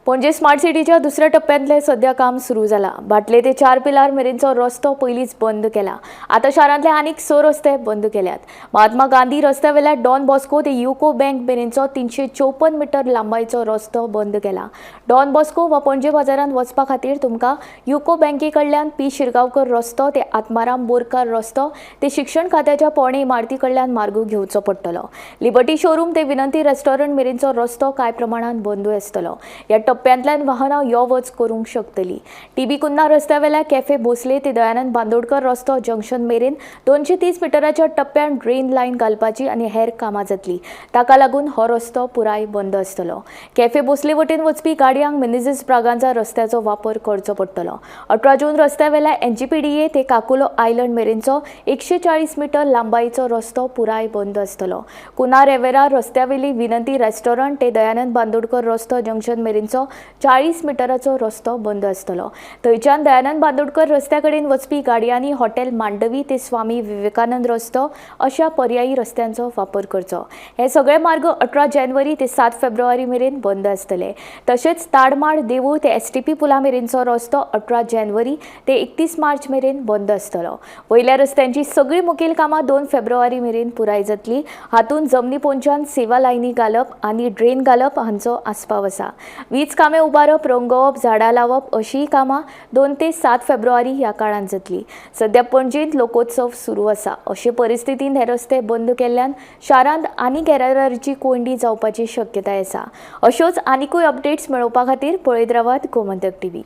पणजे स्मार्ट सिटीच्या दुसऱ्या टप्प्यांतले सध्या काम सुरू जाला। बाटले ते 4 पिलार मेरेनचो रस्तो पयलींच बंद केला। आता शारांतले आनीक 6 रस्ते बंद केल्यात। महात्मा गांधी रस्त्यावेल्या डॉन बॉस्को ते युको बँक मेरेनचो 354 मीटर लांबायचो रस्तो बंद केला। डॉन बॉस्को वा पणजे बाजारांत वचपा खातीर तुमकां युको बँके कडल्यान पी शिरगांवकर रस्तो ते आत्माराम बोरकार रस्तो ते शिक्षण खात्याच्या पोरणे इमारती कडल्यान मार्ग घेवचो पडटलो। लिबर्टी शोरूम ते विनंती रेस्टॉरंट मेरेनचो रस्तो कांय प्रमाणात बंदूय आसतलो। ह्या टप्प्यांतल्यान वाहनां यो वच करूंक शकतली। टीबी कुन्ना रस्त्यावेल्या कॅफे भोसले ते दयानंद बांदोडकर रस्तो जंक्शन मेरेन 230 मिटराच्या टप्प्यान ड्रेन लायन घालपाची आनी हेर कामां जातली। ताका लागून हो रस्तो पुराय बंद आसतलो। कॅफे भोसले वटेन वचपी गाडयांक मिनेझिस ब्रागांजा रस्त्याचो वापर करचो पडटलो। 18 जून रस्त्यावेल्या एनजीपीडीए ते काकुलो आयलंड मेरेनचो 140 मीटर लांबायचो रस्तो पुराय बंद आसतलो। कुन्ना रेवेरा रस्त्यावेली विनंती रेस्टॉरंट ते दयानंद बांदोडकर रस्तो जंक्शन मेरेनचो 40 मिटराचो रस्तो बंद आसतलो। थंयच्यान दयानंद बांदोडकर रस्त्या कडेन वचपी गाडयांनी हॉटेल मांडवी ते स्वामी विवेकानंद रस्तो अशा पर्यायी रस्त्यांचो वापर करचो। हे सगळे मार्ग 18 जानेवारी ते 7 फेब्रुवारी मेरेन बंद आसतले। तशेंच ताडमाड देवूळ ते एसटीपी पुला मेरेनचो रस्तो 18 जानेवारी ते 31 मार्च मेरेन बंद आसतलो। वयल्या रस्त्यांची सगळी मुखेल कामां 2 फेब्रुवारी मेरेन पुराय जातली। हातूंत जमनी पोंच्यान सेवा लायनी घालप आनी ड्रेन घालप हांचो आस्पाव आसा। वीज कामे उबारप, रंगोवप, झाडां लावप अशीं कामां 2 ते 7 फेब्रुवारी ह्या काळांत जातली। सध्या पणजेंत लोकोत्सव सुरू आसा। अशे परिस्थितींत हे रस्ते बंद केल्ल्यान शारांत आनीक येरादारीची कोंडी जावपाची शक्यताय आसा। अश्योच आनीकूय अपडेट्स मेळोवपा खातीर पळयत रावात गोमंतक टीव्ही।